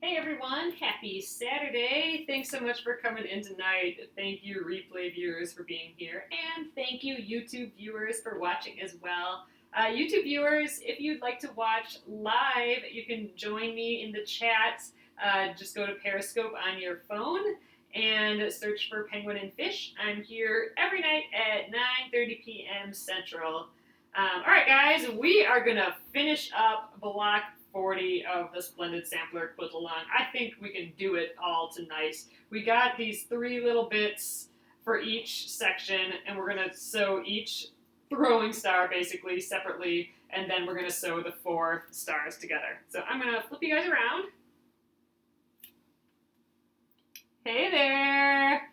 Hey everyone, happy Saturday. Thanks so much for coming in tonight. Thank you replay viewers for being here, and thank you YouTube viewers for watching as well. YouTube viewers, if you'd like to watch live, you can join me in the chat. Just go to Periscope on your phone and search for Penguin and Fish. I'm here every night at 9:30 p.m. Central. Alright guys, we are going to finish up block 40 of the Splendid Sampler quilt along. I think we can do it all tonight. We got these 3 little bits for each section, and we're going to sew each throwing star basically separately, and then we're going to sew the 4 stars together. So I'm going to flip you guys around. Hey there!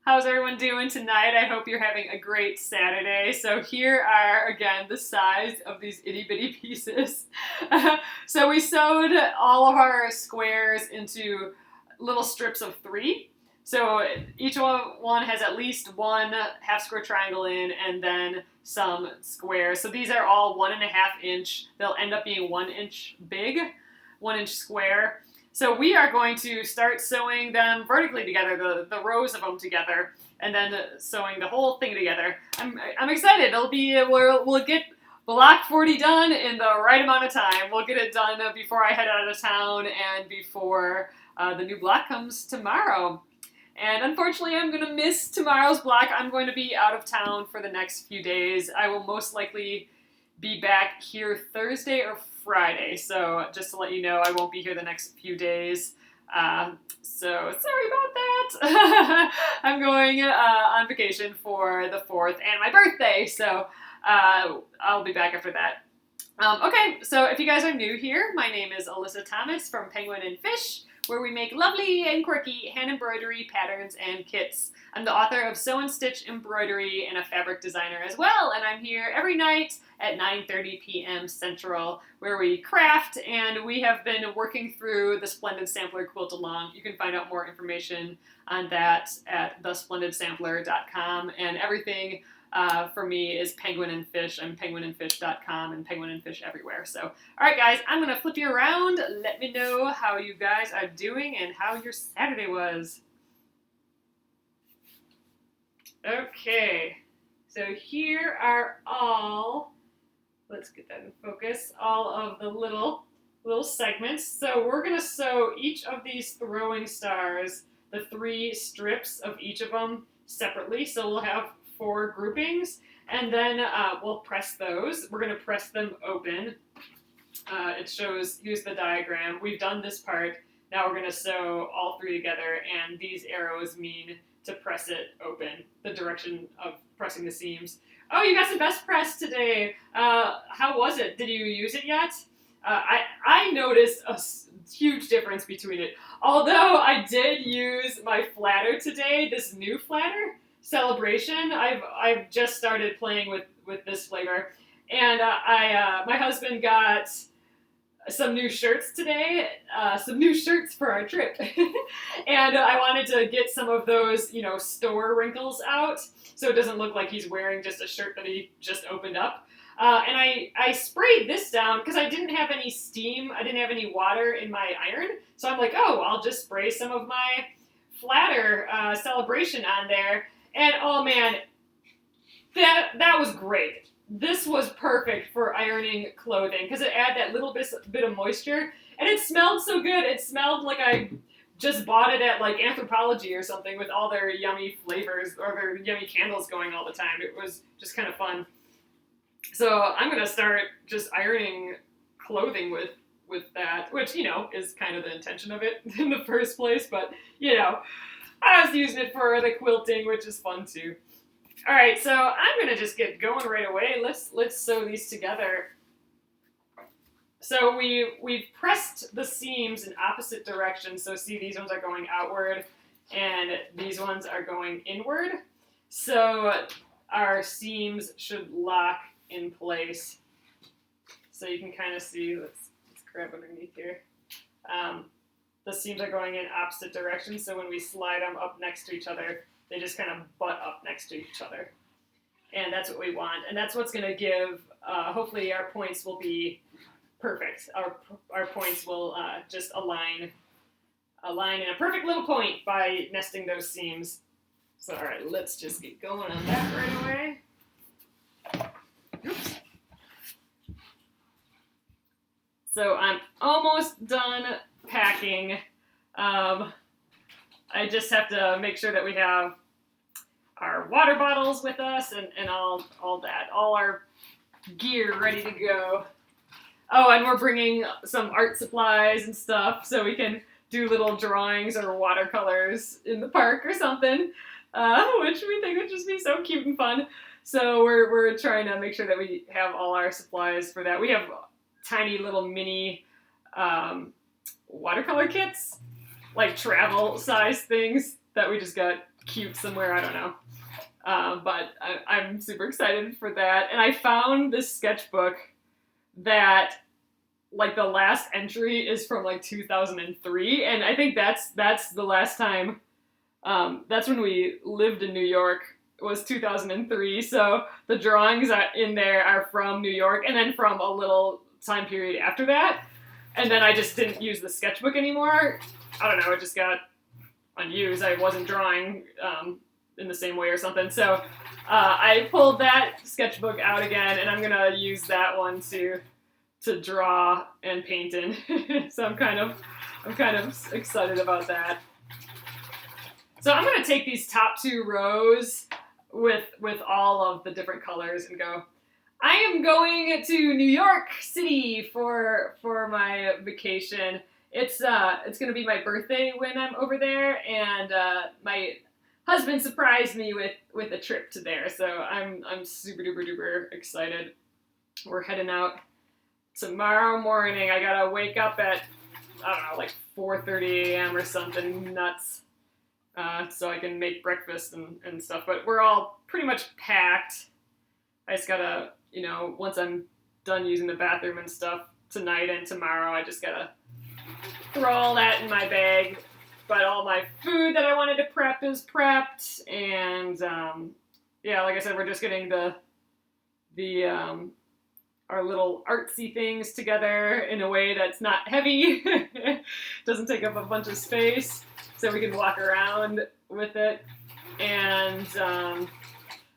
How's everyone doing tonight? I hope you're having a great Saturday. So here are, again, the size of these itty-bitty pieces. So we sewed all of our squares into little strips of 3. So each one has at least 1 half square triangle in and then some squares. So these are all 1.5 inch. They'll end up being 1 inch big, 1 inch square. So we are going to start sewing them vertically together, the rows of them together, and then sewing the whole thing together. I'm excited. We'll get block 40 done in the right amount of time. We'll get it done before I head out of town and before the new block comes tomorrow. And unfortunately, I'm going to miss tomorrow's block. I'm going to be out of town for the next few days. I will most likely be back here Thursday or Friday, so just to let you know, I won't be here the next few days, so sorry about that. I'm going on vacation for the 4th and my birthday, so I'll be back after that. Okay, so if you guys are new here, my name is Alyssa Thomas from Penguin and Fish, where we make lovely and quirky hand embroidery patterns and kits. I'm the author of Sew and Stitch Embroidery and a fabric designer as well, and I'm here every night at 9:30 p.m. Central, where we craft, and we have been working through the Splendid Sampler quilt along. You can find out more information on that at thesplendidsampler.com, and everything for me is Penguin and Fish. I'm penguinandfish.com and Penguin and Fish everywhere. So, all right, guys, I'm going to flip you around. Let me know how you guys are doing and how your Saturday was. Okay, so here are all, let's get that in focus, all of the little segments. So we're going to sew each of these throwing stars, the 3 strips of each of them separately. So we'll have 4 groupings, and then we'll press those. We're going to press them open. It shows, here's the diagram. We've done this part. Now we're going to sew all 3 together, and these arrows mean to press it open, the direction of pressing the seams. Oh, you got some best press today. How was it? Did you use it yet? I noticed a huge difference between it. Although I did use my flatter today, this new flatter, Celebration. I've just started playing with this flavor, and my husband got some new shirts today, some new shirts for our trip, and I wanted to get some of those, store wrinkles out, so it doesn't look like he's wearing just a shirt that he just opened up. And I sprayed this down because I didn't have any steam, I didn't have any water in my iron, so I'm like, oh, I'll just spray some of my flatter Celebration on there. And oh man, that was great. This was perfect for ironing clothing because it added that little bit of moisture, and it smelled so good. It smelled like I just bought it at like Anthropology or something with all their yummy flavors or their yummy candles going all the time. It was just kind of fun. So I'm gonna start just ironing clothing with that, which is kind of the intention of it in the first place. But I was using it for the quilting, which is fun too. All right, so I'm gonna just get going right away. Let's sew these together. So we've pressed the seams in opposite directions. So see, these ones are going outward, and these ones are going inward. So our seams should lock in place. So you can kind of see. Let's grab underneath here. The seams are going in opposite directions, so when we slide them up next to each other, they just kind of butt up next to each other. And that's what we want. And that's what's going to give, hopefully our points will be perfect. Our points will just align a line and a perfect little point by nesting those seams. So, all right, let's just get going on that right away. Oops. So I'm almost done packing. I just have to make sure that we have our water bottles with us and all that, all our gear ready to go. Oh, and we're bringing some art supplies and stuff so we can do little drawings or watercolors in the park or something, which we think would just be so cute and fun. So we're trying to make sure that we have all our supplies for that. We have tiny little mini watercolor kits, like travel size things that we just got cute somewhere, I don't know. But I'm super excited for that. And I found this sketchbook that like the last entry is from like 2003, and I think that's the last time, that's when we lived in New York, was 2003, so the drawings in there are from New York, and then from a little time period after that, and then I just didn't use the sketchbook anymore. I don't know, it just got unused. I wasn't drawing in the same way or something, so I pulled that sketchbook out again, and I'm gonna use that one to draw and paint in. So I'm kind of excited about that. So I'm gonna take these top two rows with all of the different colors and go, I am going to New York City for my vacation. It's gonna be my birthday when I'm over there, and my husband surprised me with a trip to there, so I'm super duper excited. We're heading out tomorrow morning. I gotta wake up at, I don't know, like 4:30 a.m. or something nuts, so I can make breakfast and stuff. But we're all pretty much packed. I just gotta, once I'm done using the bathroom and stuff tonight and tomorrow, I just gotta throw all that in my bag. But all my food that I wanted to prep is prepped, and yeah, like I said, we're just getting the our little artsy things together in a way that's not heavy, doesn't take up a bunch of space, so we can walk around with it. And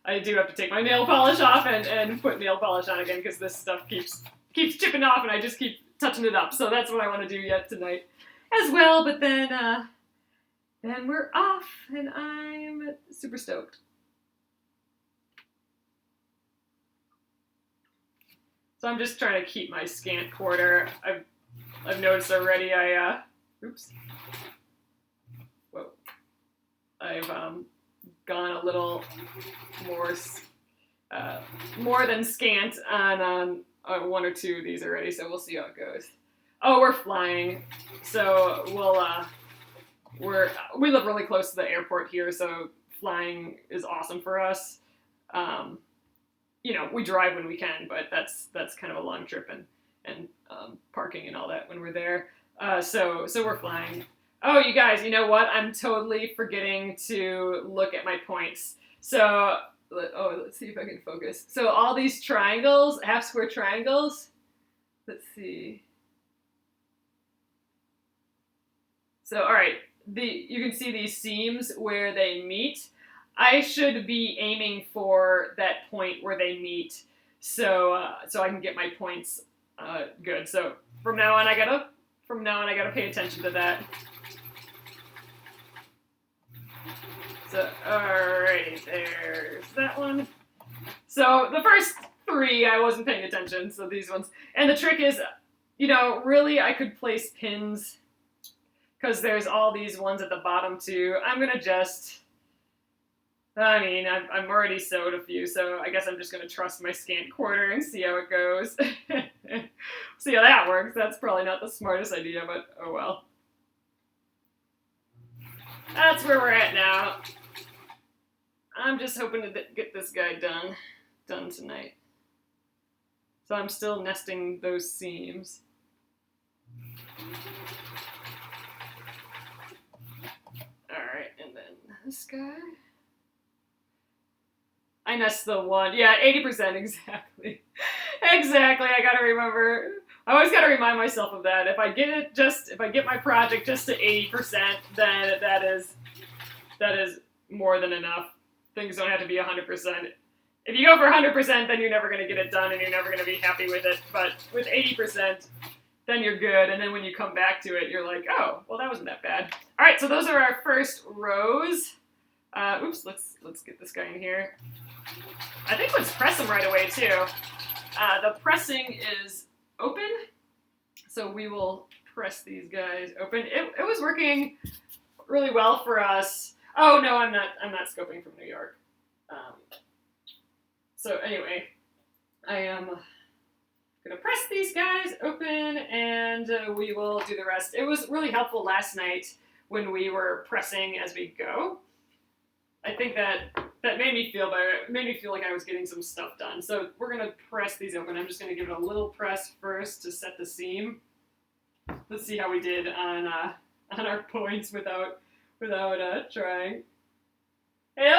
I do have to take my nail polish off and put nail polish on again, because this stuff keeps chipping off, and I just keep touching it up. So that's what I want to do yet tonight as well. But then we're off, and I'm super stoked. So I'm just trying to keep my scant quarter. I've noticed already I've gone a little more than scant on one or two of these already, so we'll see how it goes. Oh, we're flying, so we live really close to the airport here, so flying is awesome for us. We drive when we can, but that's kind of a long trip, and parking and all that when we're there. So we're flying. Oh, you guys, you know what? I'm totally forgetting to look at my points. So, let's see if I can focus. So all these triangles, half square triangles. Let's see. So, all right, you can see these seams where they meet. I should be aiming for that point where they meet, so I can get my points good. So from now on, I gotta pay attention to that. So alrighty, there's that one. So the first three I wasn't paying attention, so these ones. And the trick is, really I could place pins, because there's all these ones at the bottom too. I'm gonna just, I'm already sewed a few, so I guess I'm just going to trust my scant quarter and see how it goes. See how that works. That's probably not the smartest idea, but oh well. That's where we're at now. I'm just hoping to get this guy done tonight. So I'm still nesting those seams. Alright, and then this guy. I nest the one. Yeah, 80%, exactly. Exactly, I gotta remember I always got to remind myself of that. If I get my project just to 80%, then that is more than enough. Things don't have to be 100%. If you go for 100%, then you're never going to get it done and you're never going to be happy with it. But with 80%, then you're good. And then when you come back to it, you're like, oh, well, that wasn't that bad. All right, so those are our first rows. Oops, let's get this guy in here. I think let's press them right away, too. The pressing is open, so we will press these guys open. It was working really well for us. Oh, no, I'm not scoping from New York. So anyway, I am going to press these guys open, and we will do the rest. It was really helpful last night when we were pressing as we go. I think that made me feel better. It made me feel like I was getting some stuff done. So we're going to press these open. I'm just going to give it a little press first to set the seam. Let's see how we did on our points without trying. Hey,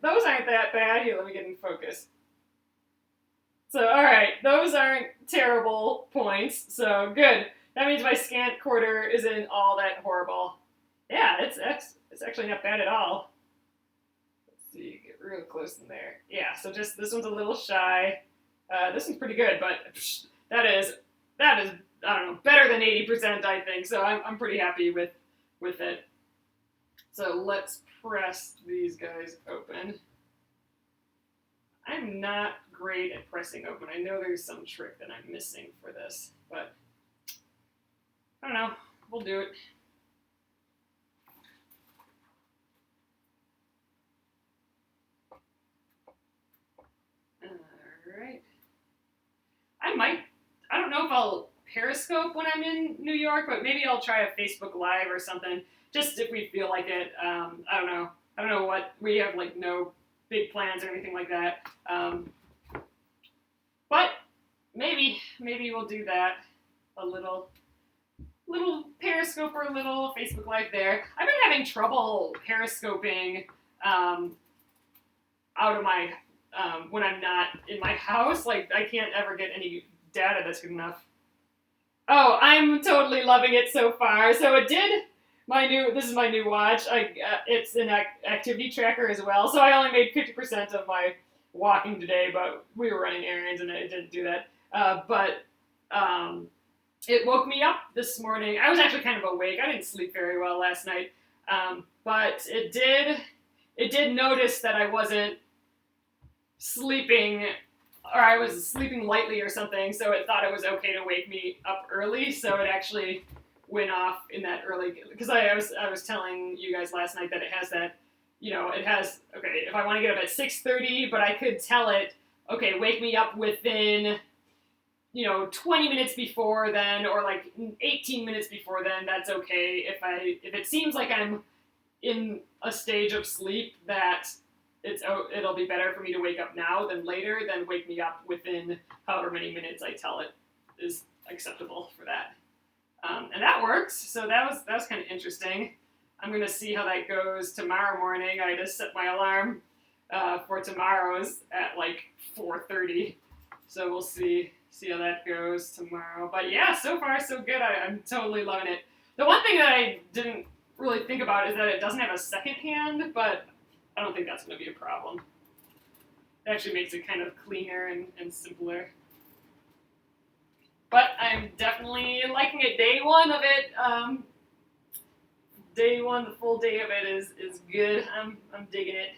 those aren't that bad. Here, let me get in focus. So, all right, those aren't terrible points. So good. That means my scant quarter isn't all that horrible. Yeah, it's actually not bad at all. Let's see, get real close in there. Yeah, so just this one's a little shy. This one's pretty good, but that is I don't know, better than 80%, I think. So I'm pretty happy with it. So let's press these guys open. I'm not great at pressing open. I know there's some trick that I'm missing for this, but I don't know. We'll do it. All right. I don't know if I'll Periscope when I'm in New York, but maybe I'll try a Facebook Live or something, just if we feel like it. I don't know. I don't know what, we have like no big plans or anything like that. But maybe we'll do that. A little Periscope or a little Facebook Live there. I've been having trouble Periscoping out of my, when I'm not in my house. Like, I can't ever get any data that's good enough. Oh, I'm totally loving it so far. So it did, this is my new watch. It's an activity tracker as well. So I only made 50% of my walking today, but we were running errands and it didn't do that. But it woke me up this morning. I was actually kind of awake. I didn't sleep very well last night. But it did notice that I wasn't sleeping, or I was sleeping lightly or something, so it thought it was okay to wake me up early, so it actually went off in that early, because I was telling you guys last night that it has that, it has, okay, if I want to get up at 6:30, but I could tell it, okay, wake me up within, 20 minutes before then, or like 18 minutes before then, that's okay. If it seems like I'm in a stage of sleep that it'll be better for me to wake up now than later, then wake me up within however many minutes I tell it is acceptable for that. And that works, so that was kind of interesting. I'm going to see how that goes tomorrow morning. I just set my alarm for tomorrow's at like 4:30, so we'll see how that goes tomorrow. But yeah, so far so good. I'm totally loving it. The one thing that I didn't really think about is that it doesn't have a second hand, but I don't think that's going to be a problem. It actually makes it kind of cleaner and simpler. But I'm definitely liking it. Day one of it, the full day of it is good. I'm digging it.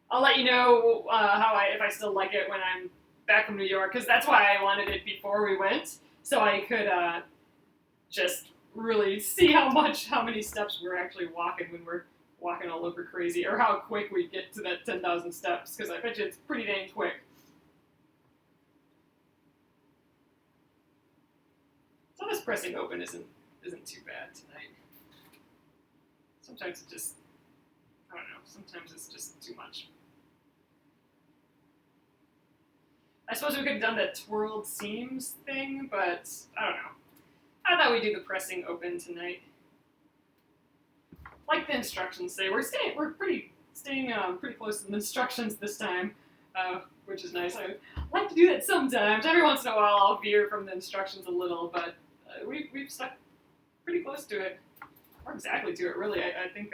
I'll let you know if I still like it when I'm back from New York, because that's why I wanted it before we went, so I could just really see how many steps we're actually walking when we're walking all over crazy, or how quick we get to that 10,000 steps, because I bet you it's pretty dang quick. So this pressing open isn't too bad tonight. Sometimes I don't know, sometimes it's just too much. I suppose we could have done the twirled seams thing, but I don't know. I thought we'd do the pressing open tonight. Like the instructions say, we're staying pretty close to the instructions this time. which is nice. I like to do that sometimes. Every once in a while I'll veer from the instructions a little, but we've stuck pretty close to it. Or exactly to it, really. I think,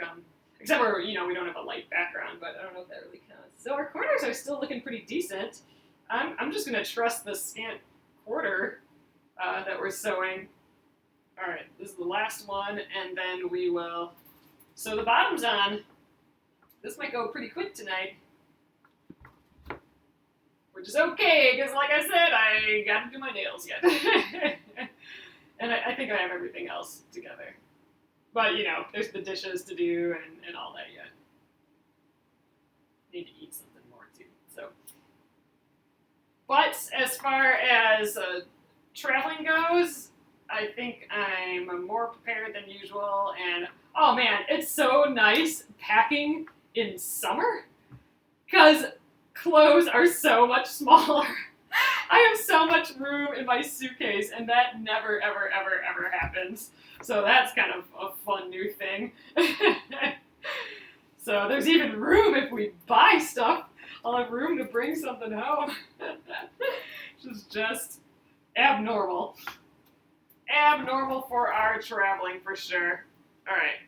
except for, we don't have a light background, but I don't know if that really counts. So our corners are still looking pretty decent. I'm just going to trust the scant quarter that we're sewing. All right, this is the last one, and then we will sew the bottoms on. This might go pretty quick tonight, which is okay, because like I said, I got to do my nails yet. And I think I have everything else together. But, there's the dishes to do and all that yet. Need to eat something more, too. So, but as far as traveling goes, I think I'm more prepared than usual. And, oh man, it's so nice packing in summer, because clothes are so much smaller. I have so much room in my suitcase, and that never, ever, ever, ever happens. So that's kind of a fun new thing. So there's even room if we buy stuff. I'll have room to bring something home. Which is just abnormal. Abnormal for our traveling, for sure. All right.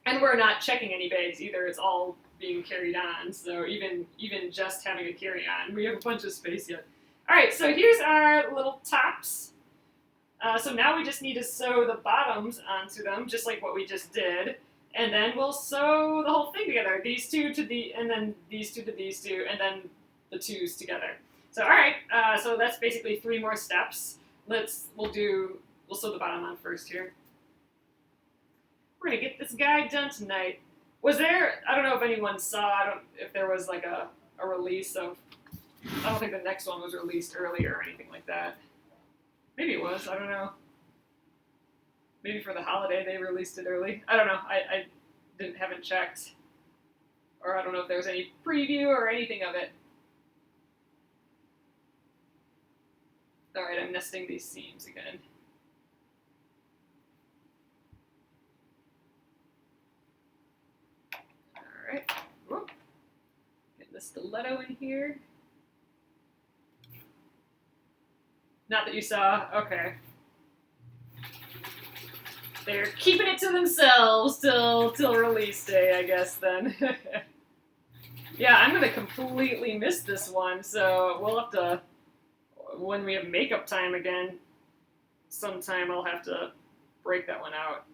And we're not checking any bags either. It's all being carried on. So even just having a carry-on, we have a bunch of space yet. All right, so here's our little tops. So now we just need to sew the bottoms onto them, just like what we just did. And then we'll sew the whole thing together. These two to the, and then these two to these two, and then the twos together. So all right, so that's basically 3 more steps. We'll sew the bottom on first here. We're gonna get this guy done tonight. Was there, I don't know if anyone saw, if there was like a release of, I don't think the next one was released earlier or anything like that. Maybe it was, I don't know. Maybe for the holiday they released it early. I don't know, I haven't checked. Or I don't know if there was any preview or anything of it. Alright, I'm nesting these seams again. Alright, get the stiletto in here. Not that you saw, okay. They're keeping it to themselves till release day, I guess, then. Yeah, I'm gonna completely miss this one, so we'll have to, when we have makeup time again, sometime I'll have to break that one out.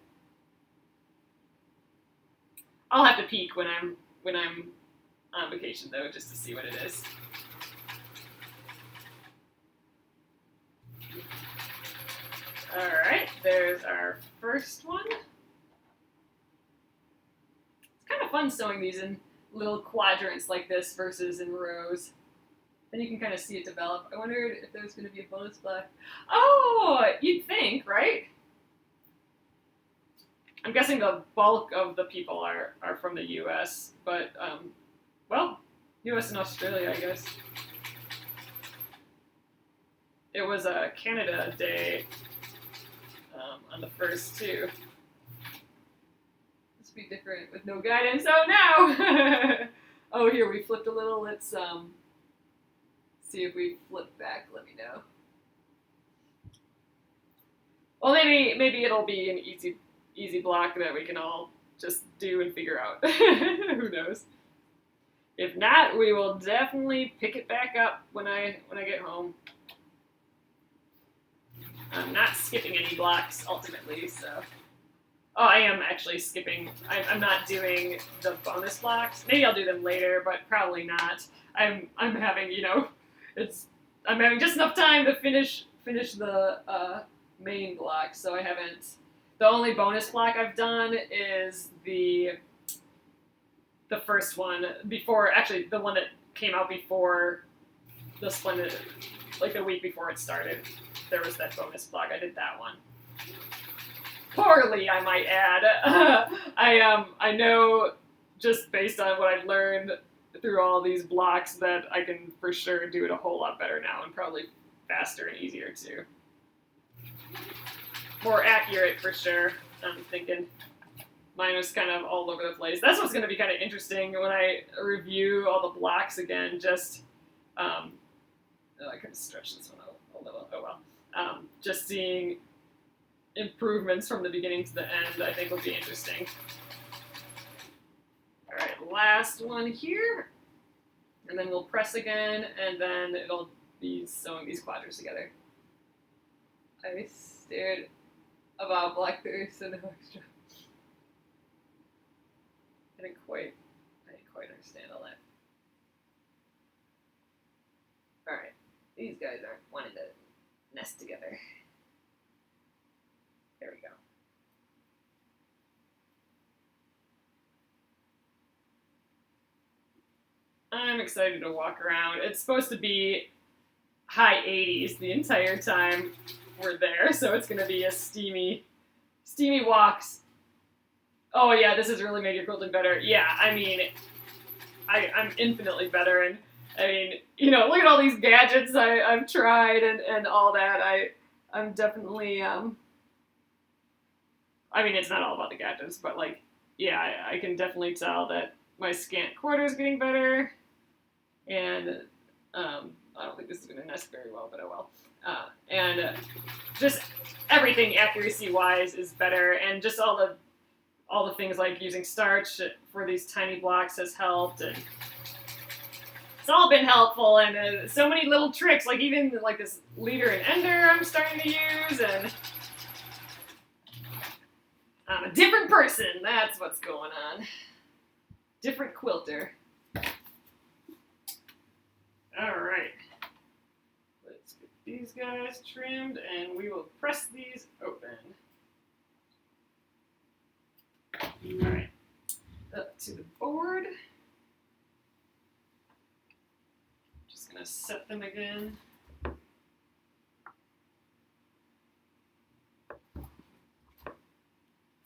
I'll have to peek when I'm on vacation, though, just to see what it is. Alright, there's our first one. It's kind of fun sewing these in little quadrants like this versus in rows. Then you can kind of see it develop. I wondered if there was going to be a bonus block. Oh, you'd think, right? I'm guessing the bulk of the people are from the U.S., but, well, U.S. and Australia, I guess. It was a Canada Day on the first, too. This would be different with no guidance. Oh, no! Oh, here, we flipped a little. Let's see if we flip back. Let me know. Well, maybe it'll be an easy block that we can all just do and figure out. Who knows? If not, we will definitely pick it back up when I get home. I'm not skipping any blocks ultimately, so. Oh, I am actually skipping. I'm not doing the bonus blocks. Maybe I'll do them later, but probably not. I'm having, I'm having just enough time to finish the main block, so I haven't. The only bonus block I've done is the first one before, actually the one that came out before the Splendid, like the week before it started. There was that bonus block. I did that one. Poorly, I might add. I know just based on what I've learned through all these blocks that I can for sure do it a whole lot better now and probably faster and easier too. More accurate for sure, I'm thinking. Mine was kind of all over the place. That's what's going to be kind of interesting when I review all the blocks again, just I could stretch this one a little. Oh well. Just seeing improvements from the beginning to the end, I think will be interesting. All right, last one here, and then we'll press again, and then it'll be sewing these quadrants together. I stared about blackberry, so no extra. I didn't quite understand all that. All right, these guys aren't wanting to nest together. There we go. I'm excited to walk around. It's supposed to be high 80s the entire time we're there, so it's going to be a steamy walks. Oh yeah, this has really made your quilting better. Yeah, I mean, I'm infinitely better, and I mean, you know, look at all these gadgets I've tried and all that. I'm definitely, I mean, it's not all about the gadgets, but like, yeah, I can definitely tell that my scant quarter is getting better, and I don't think this is going to nest very well, but oh well. And just everything accuracy-wise is better, and just all the things like using starch for these tiny blocks has helped, and it's all been helpful, and so many little tricks, like even like this leader and ender I'm starting to use, and I'm a different person, that's what's going on. Different quilter. Alright. Let's get these guys trimmed, and we will press these open. Alright. Up to the board. Just going to set them again.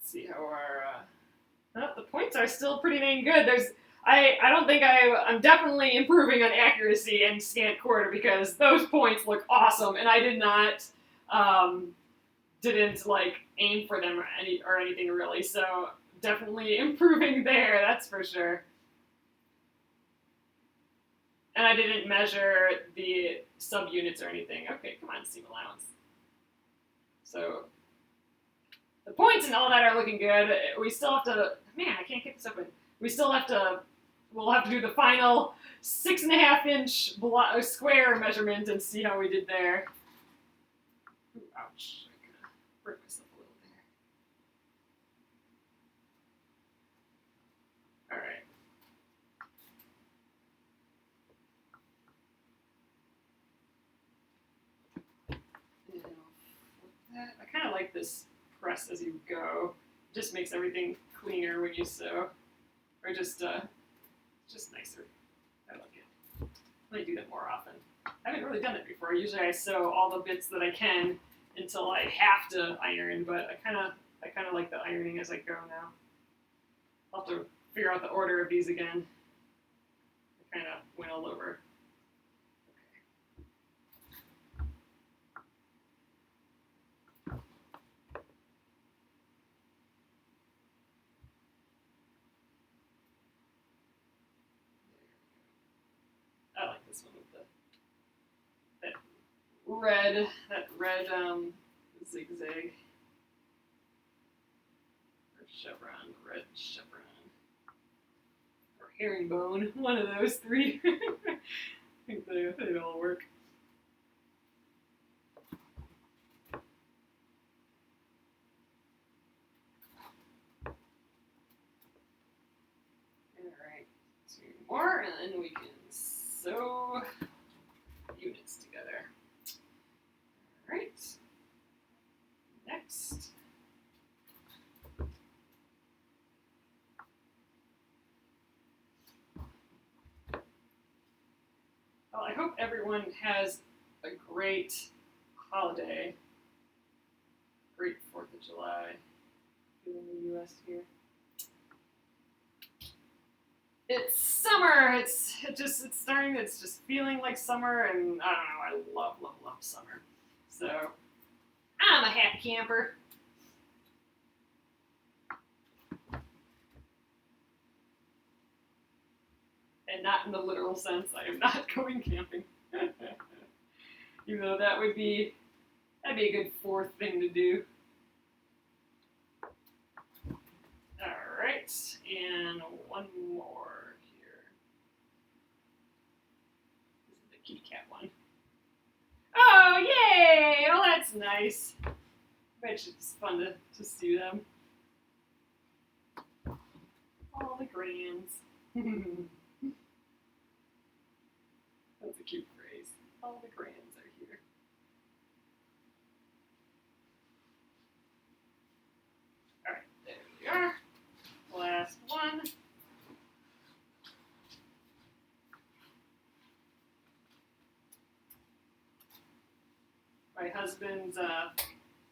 See how our the points are still pretty dang good. I don't think I'm definitely improving on accuracy and scant quarter, because those points look awesome, and I didn't like aim for them or anything really. So definitely improving there, that's for sure. And I didn't measure the subunits or anything. Okay, come on, seam allowance. So the points and all that are looking good. We still have to, man, I can't get this open. We'll have to do the final 6.5 inch square measurement and see how we did there. Ooh, ouch, I'm gonna hurt myself a little there. All right. And I'll flip that. I kind of like this press as you go. It just makes everything cleaner when you sew, or just nicer. I like it. Let me do that more often. I haven't really done it before. Usually I sew all the bits that I can until I have to iron, but I kind of like the ironing as I go now. I'll have to figure out the order of these again. I kind of went all over. I like this one with that red zigzag or chevron, red chevron or herringbone, one of those three. I think they all work. All right, 2 more, and then we can sew units together. All right. Next. Well, I hope everyone has a great holiday. Great 4th of July here in the U.S. here. It's summer. It's just feeling like summer, and I don't know, I love summer. So I'm a happy camper. and not in the literal sense. I am not going camping. Even though that'd be a good fourth thing to do. Alright, and one more here. This is the kitty cat one. Oh, yay! Oh, that's nice. I bet it's fun to see them. All the grands. That's a cute phrase. All the grands are here. Alright, there we are. Last one. My husband's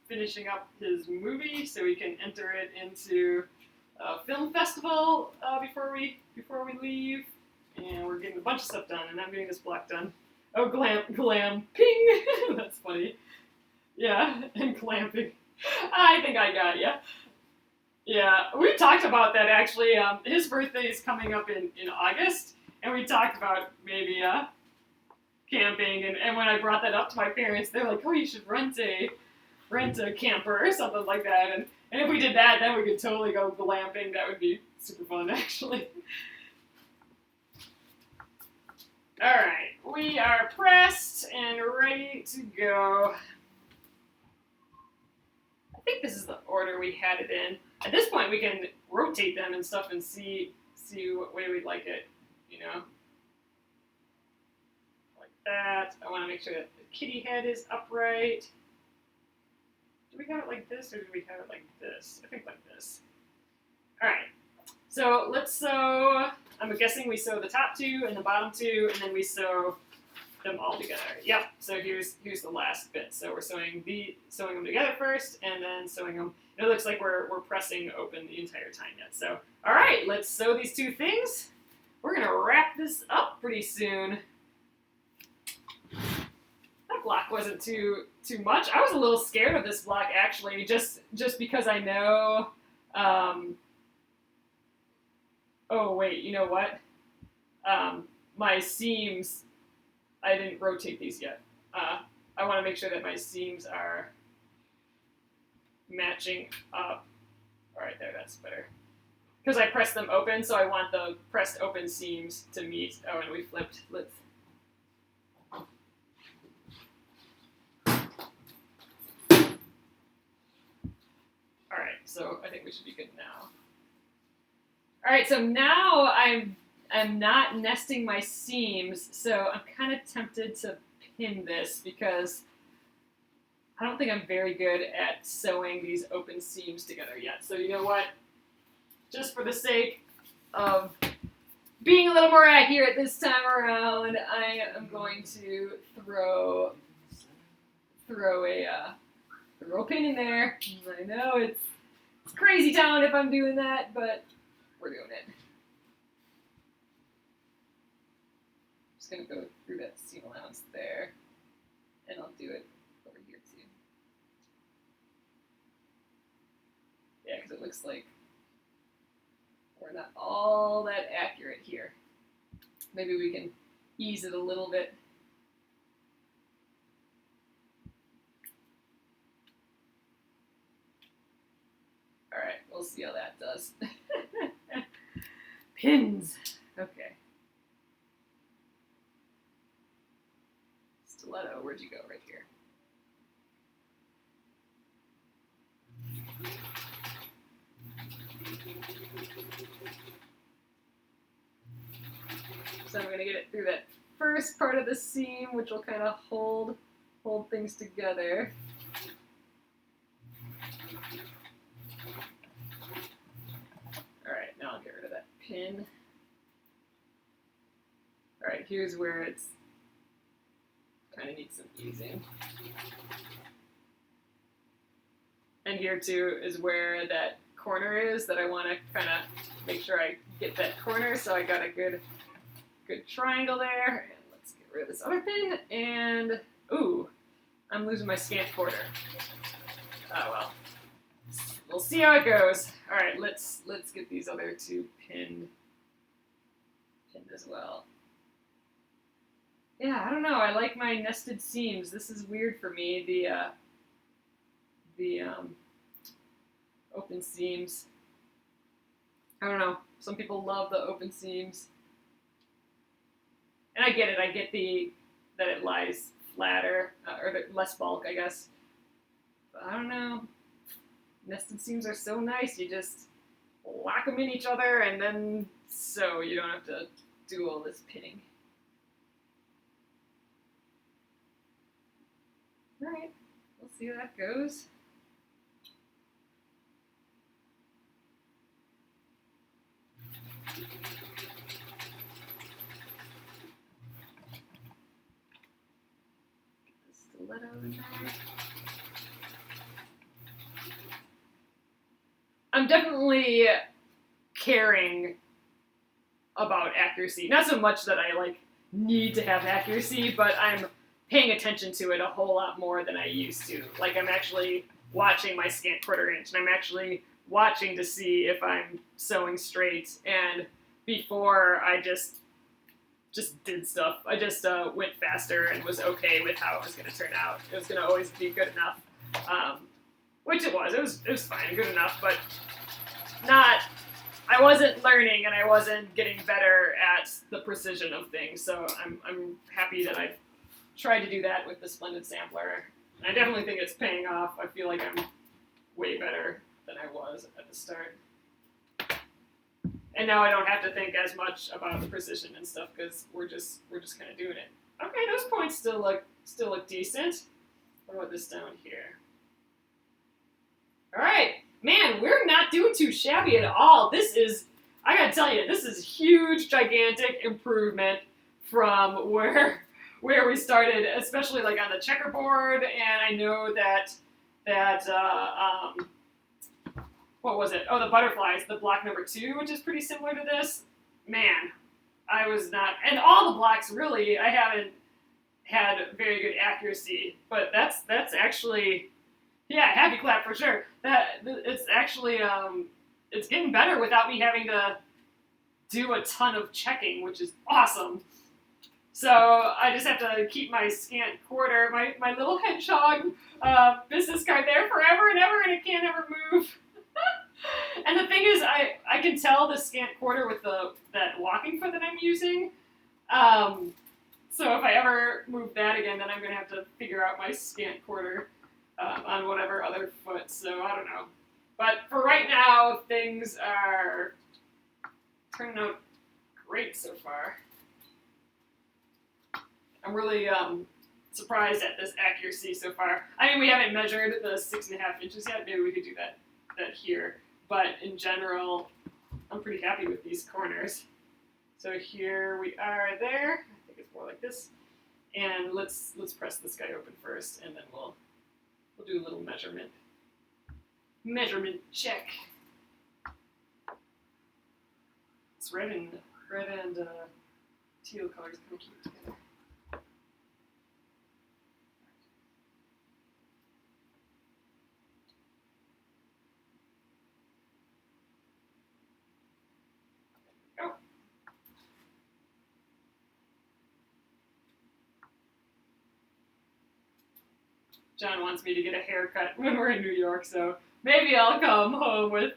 finishing up his movie so we can enter it into a film festival before we leave, and we're getting a bunch of stuff done, and I'm getting this block done. Oh, glam, ping! That's funny. Yeah, and glamping. I think I got ya. Yeah, we talked about that actually. His birthday is coming up in August, and we talked about maybe camping, and when I brought that up to my parents, they're like, oh, you should rent a camper or something like that, and if we did that, then we could totally go glamping. That would be super fun, actually. Alright, we are pressed and ready to go. I think this is the order we had it in. At this point, we can rotate them and stuff and see what way we'd like it, you know. Like that. I want to make sure that the kitty head is upright. Do we have it like this, or do we have it like this? I think like this. Alright, so let's sew. I'm guessing we sew the top two and the bottom two, and then we sew them all together. Yep, so here's the last bit. So we're sewing them together first, and then sewing them. It looks like we're pressing open the entire time yet. So, alright, let's sew these two things. We're going to wrap this up pretty soon. That block wasn't too much. I was a little scared of this block, actually, just because I know... oh, wait, you know what? My seams, I didn't rotate these yet. I want to make sure that my seams are matching up. All right, there, that's better. Because I pressed them open, so I want the pressed open seams to meet. Oh, and we flipped. Let's... All right, so I think we should be good now. All right, so now I'm not nesting my seams, so I'm kind of tempted to pin this because I don't think I'm very good at sewing these open seams together yet. So you know what? Just for the sake of being a little more accurate this time around, I am going to throw a pin in there. I know it's crazy town if I'm doing that, but we're doing it. Just gonna go through that seam allowance there, and I'll do it over here too. Yeah, because it looks like we're not all that accurate here. Maybe we can ease it a little bit. All right, we'll see how that does. Pins. Okay. Stiletto, where'd you go? Right here. So I'm going to get it through that first part of the seam, which will kind of hold things together. Alright, now I'll get rid of that pin. Alright, here's where it's kind of needs some easing. And here too is where that corner is that I want to kind of make sure I get that corner, so I got a good triangle there. And let's get rid of this other pin, and ooh, I'm losing my scant quarter. Oh well. We'll see how it goes. All right, let's get these other two pinned pinned as well. Yeah, I don't know. I like my nested seams. This is weird for me. The open seams. I don't know. Some people love the open seams, and I get it. I get that it lies flatter or less bulk, I guess. But I don't know. Nested seams are so nice. You just lock them in each other and then sew. You don't have to do all this pinning. All right, we'll see how that goes. Get the stiletto in there. I'm definitely caring about accuracy. Not so much that I like need to have accuracy, but I'm paying attention to it a whole lot more than I used to. Like I'm actually watching my scant quarter inch, and I'm actually watching to see if I'm sewing straight. And before I just did stuff. I just went faster and was okay with how it was going to turn out. It was going to always be good enough, which it was. It was fine, good enough, but not. I wasn't learning and I wasn't getting better at the precision of things. So I'm happy that I've tried to do that with the Splendid Sampler. And I definitely think it's paying off. I feel like I'm way better than I was at the start. And now I don't have to think as much about the precision and stuff because we're just kind of doing it. Okay, those points still look decent. What about this down here? All right, man, we're not doing too shabby at all. This is, I gotta tell you, this is huge, gigantic improvement from where we started, especially like on the checkerboard. And I know that what was it? Oh, the butterflies, the block number 2, which is pretty similar to this. Man, I was not, and all the blocks really, I haven't had very good accuracy, but that's actually, yeah, happy clap for sure. It's actually, it's getting better without me having to do a ton of checking, which is awesome. So I just have to keep my scant quarter, my little hedgehog business card there forever and ever, and it can't ever move. And the thing is, I can tell the scant quarter with that walking foot that I'm using. So if I ever move that again, then I'm going to have to figure out my scant quarter on whatever other foot. So I don't know. But for right now, things are turning out great so far. I'm really surprised at this accuracy so far. I mean, we haven't measured the 6.5 inches yet. Maybe we could do that here. But in general, I'm pretty happy with these corners. So here we are there. I think it's more like this. And let's press this guy open first, and then we'll do a little measurement. Measurement check. It's red and teal colors kind of cute together. John wants me to get a haircut when we're in New York, so maybe I'll come home with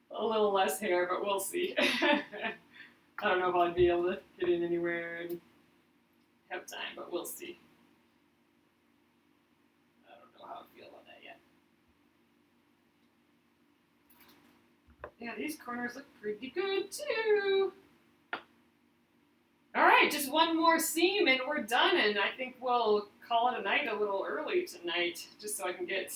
a little less hair, but we'll see. I don't know if I'll be able to get in anywhere and have time, but we'll see. I don't know how I feel about that yet. Yeah, these corners look pretty good too. All right, just one more seam and we're done, and I think we'll call it a night a little early tonight, just so I can get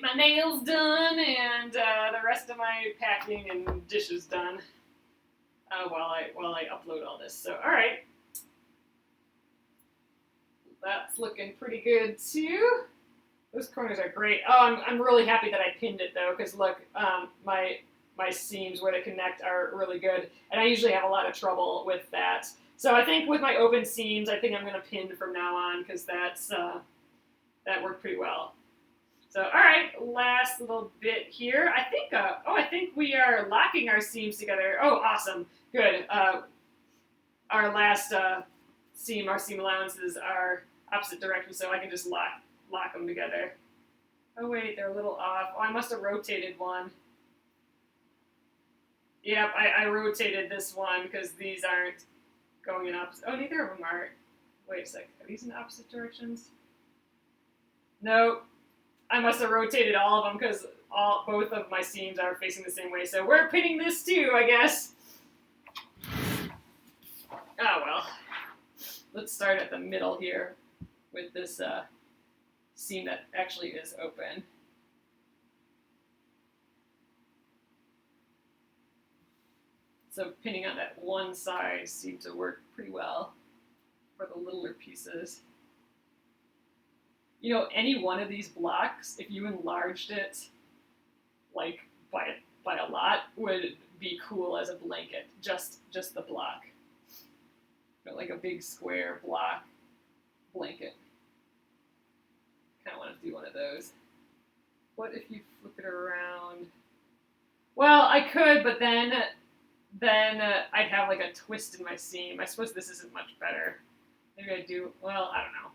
my nails done and the rest of my packing and dishes done while I upload all this. So, all right, that's looking pretty good too. Those corners are great. Oh, I'm really happy that I pinned it though, because look, my seams where they connect are really good, and I usually have a lot of trouble with that. So I think with my open seams, I think I'm going to pin from now on, because that worked pretty well. So all right, last little bit here. I think I think we are locking our seams together. Oh, awesome, good. our last seam, our seam allowances are opposite directions, so I can just lock them together. Oh wait, they're a little off. Oh, I must have rotated one. Yep, I rotated this one because these aren't going in opposite. Oh, neither of them are. Wait a sec. Are these in opposite directions? No, I must have rotated all of them because both of my seams are facing the same way. So we're pinning this too, I guess. Oh well. Let's start at the middle here with this seam that actually is open. So pinning on that one side seemed to work pretty well for the littler pieces. You know, any one of these blocks, if you enlarged it like by a lot, would be cool as a blanket. Just the block. You know, like a big square block blanket. Kind of want to do one of those. What if you flip it around? Well, I could, but then I'd have like a twist in my seam. I suppose this isn't much better. Maybe I do. Well, I don't know.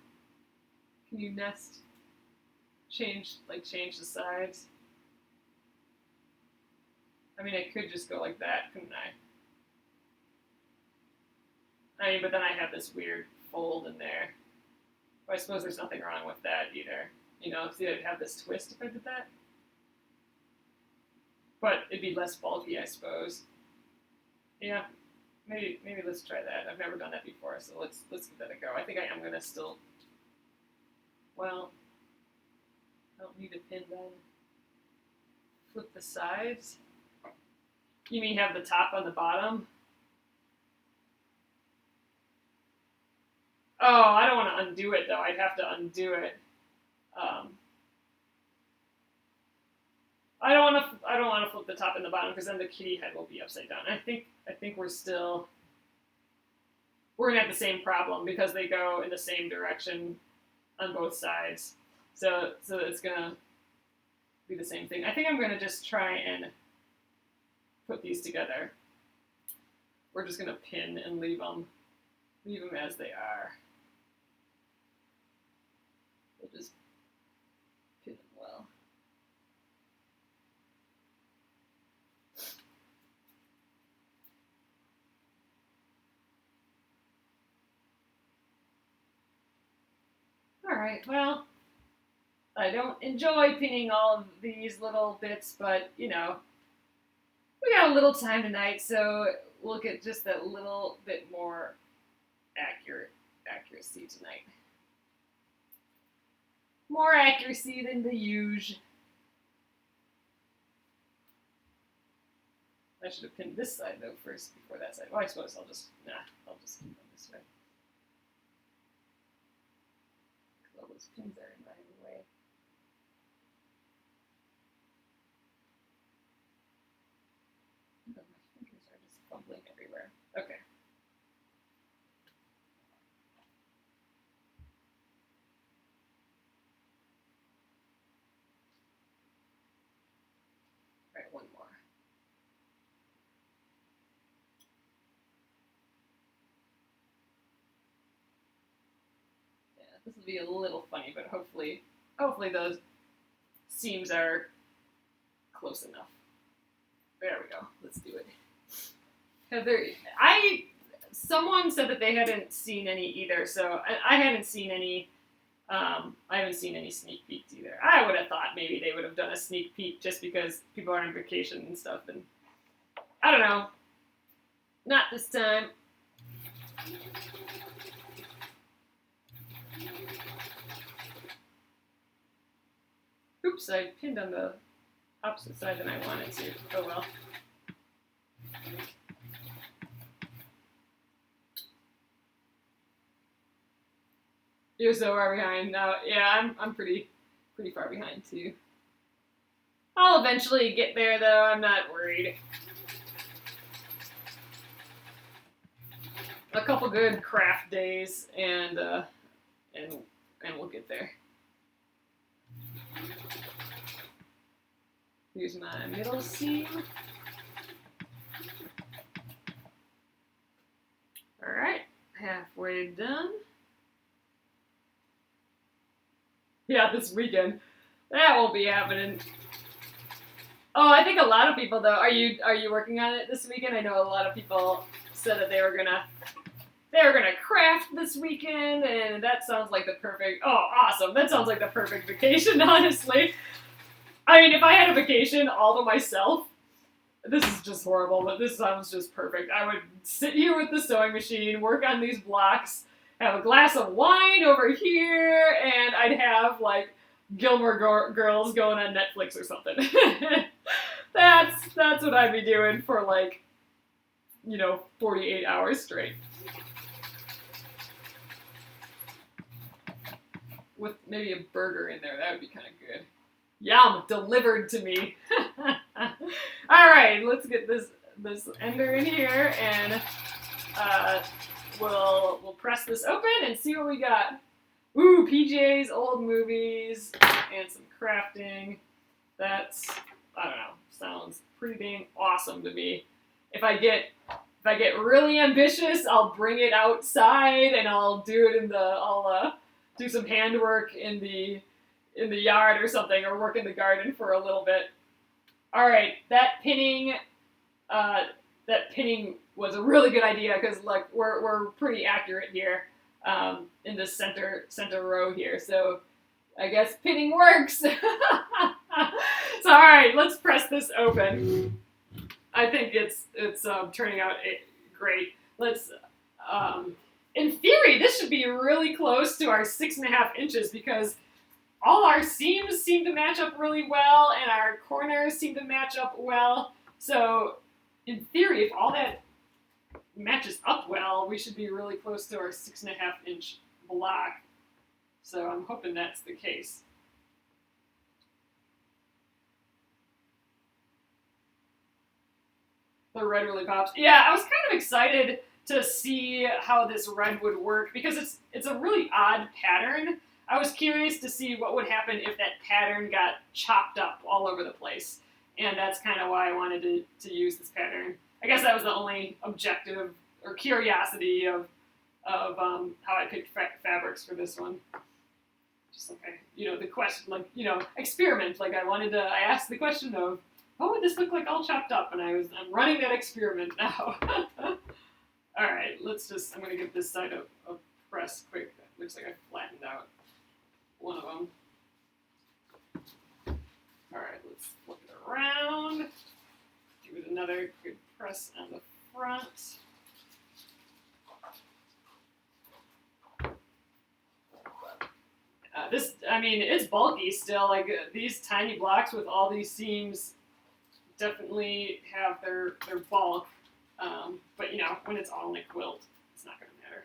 Can you nest? Change the sides? I mean, I could just go like that, couldn't I? I mean, but then I have this weird fold in there. But I suppose there's nothing wrong with that either. You know, see, I'd have this twist if I did that. But it'd be less bulky, I suppose. Yeah, maybe let's try that. I've never done that before, so let's give that a go. I think I am gonna still. Well, I don't need a pin then. Flip the sides. You mean have the top on the bottom? Oh, I don't want to undo it though. I'd have to undo it. I don't want to flip the top and the bottom because then the kitty head will be upside down. I think we're gonna have the same problem because they go in the same direction on both sides. So it's gonna be the same thing. I think I'm gonna just try and put these together. We're just gonna pin and leave them as they are. We'll just pin them well. All right, well, I don't enjoy pinning all of these little bits, but, you know, we got a little time tonight, so we'll get just that little bit more accuracy tonight. More accuracy than the usual. I should have pinned this side, though, first before that side. Well, I suppose I'll just keep them this way. All those pins are in my way. Oh, my fingers are just fumbling everywhere. Okay. All right, one more. Yeah, this will be a little funny, but hopefully those seams are close enough. There we go. Let's do it. Someone said that they hadn't seen any either, so I haven't seen any. I haven't seen any sneak peeks either. I would have thought maybe they would have done a sneak peek just because people are on vacation and stuff, and I don't know. Not this time. Oops, I pinned on the opposite side than I wanted to. Oh well. You're so far behind. No, yeah, I'm pretty far behind too. I'll eventually get there though. I'm not worried. A couple good craft days and we'll get there. Here's my middle seam. All right. halfway done. Yeah, this weekend. That won't be happening. Oh, I think a lot of people though. Are you working on it this weekend? I know a lot of people said that they were gonna craft this weekend, and that sounds like the perfect. Oh, awesome! That sounds like the perfect vacation, honestly. I mean, if I had a vacation all to myself, this is just horrible, but this sounds just perfect. I would sit here with the sewing machine, work on these blocks, have a glass of wine over here, and I'd have like Gilmore Girls going on Netflix or something. That's what I'd be doing for like, 48 hours straight. With maybe a burger in there, that would be kind of good. Yum, delivered to me. All right, let's get this ender in here, and we'll press this open and see what we got. Ooh, PJs, old movies, and some crafting. That's, I don't know, sounds pretty dang awesome to me. If I get really ambitious, I'll bring it outside and I'll do it I'll do some handwork in the yard or something, or work in the garden for a little bit. All right, that pinning was a really good idea because like we're pretty accurate here in the center row here. So I guess pinning works. So all right, let's press this open. I think it's turning out great. Let's in theory this should be really close to our 6.5 inches because all our seams seem to match up really well, and our corners seem to match up well. So, in theory, if all that matches up well, we should be really close to our 6.5 inch block. So, I'm hoping that's the case. The red really pops. Yeah, I was kind of excited to see how this red would work because it's a really odd pattern. I was curious to see what would happen if that pattern got chopped up all over the place. And that's kind of why I wanted to use this pattern. I guess that was the only objective or curiosity of how I picked fabrics for this one. Just like the question, like, experiment. Like I asked the question of, what would this look like all chopped up? And I'm running that experiment now. All right, I'm going to give this side a press quick. That looks like I flattened out one of them. All right, let's flip it around. Give it another good press on the front. It's bulky still. Like these tiny blocks with all these seams definitely have their bulk. But when it's all in a quilt, it's not going to matter.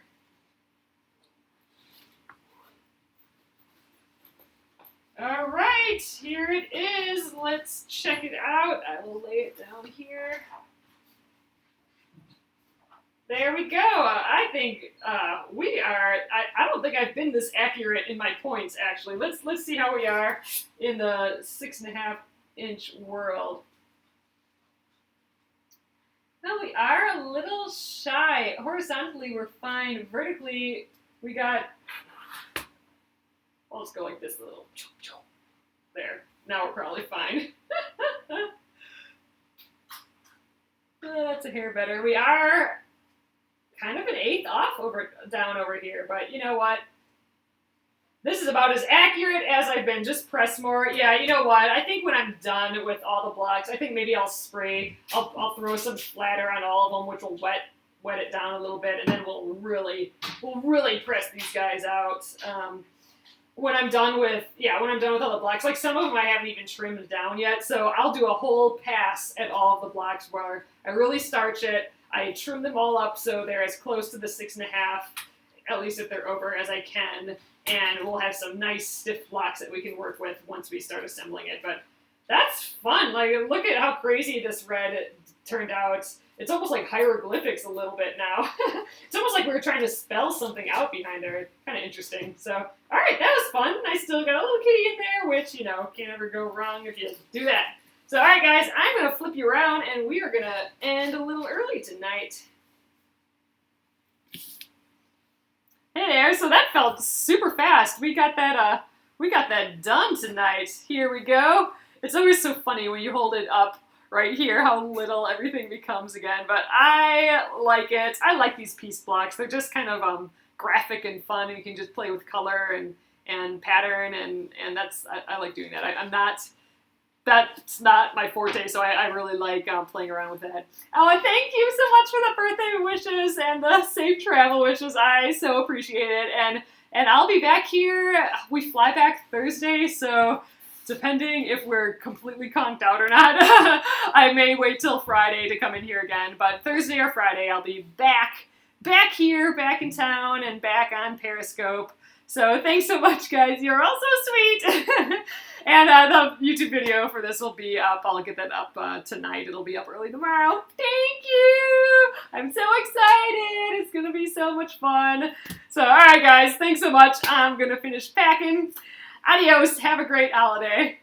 All right, here it is. Let's check it out. I will lay it down here. There we go. I think we are. I don't think I've been this accurate in my points. Actually, let's see how we are in the 6.5 inch world. Well, we are a little shy. Horizontally, we're fine. Vertically, we got. I'll just go like this a little. There. Now we're probably fine. That's a hair better. We are kind of an eighth off down over here, but you know what? This is about as accurate as I've been. Just press more. Yeah, you know what? I think when I'm done with all the blocks, I think maybe I'll spray. I'll throw some splatter on all of them, which will wet it down a little bit, and then we'll really press these guys out. When I'm done with all the blocks, like some of them I haven't even trimmed down yet, so I'll do a whole pass at all of the blocks where I really starch it. I trim them all up so they're as close to the 6.5, at least if they're over, as I can, and we'll have some nice stiff blocks that we can work with once we start assembling it. But that's fun. Like, look at how crazy this red turned out. It's almost like hieroglyphics a little bit now. It's almost like we were trying to spell something out behind there. Kind of interesting. So, all right, that was fun. I still got a little kitty in there, which, can't ever go wrong if you do that. So, all right, guys, I'm going to flip you around, and we are going to end a little early tonight. Hey there. So that felt super fast. We got that done tonight. Here we go. It's always so funny when you hold it up right here how little everything becomes again. But I like it. I like these piece blocks. They're just kind of graphic and fun, and you can just play with color and pattern, and I like doing that. I'm not. That's not my forte, so I really like playing around with that. Oh, and thank you so much for the birthday wishes and the safe travel wishes. I so appreciate it. And I'll be back here. We fly back Thursday, so depending if we're completely conked out or not, I may wait till Friday to come in here again. But Thursday or Friday, I'll be back here, back in town, and back on Periscope. So thanks so much, guys. You're all so sweet. And the YouTube video for this will be up. I'll get that up tonight. It'll be up early tomorrow. Thank you. I'm so excited. It's going to be so much fun. So, all right, guys. Thanks so much. I'm going to finish packing. Adios. Have a great holiday.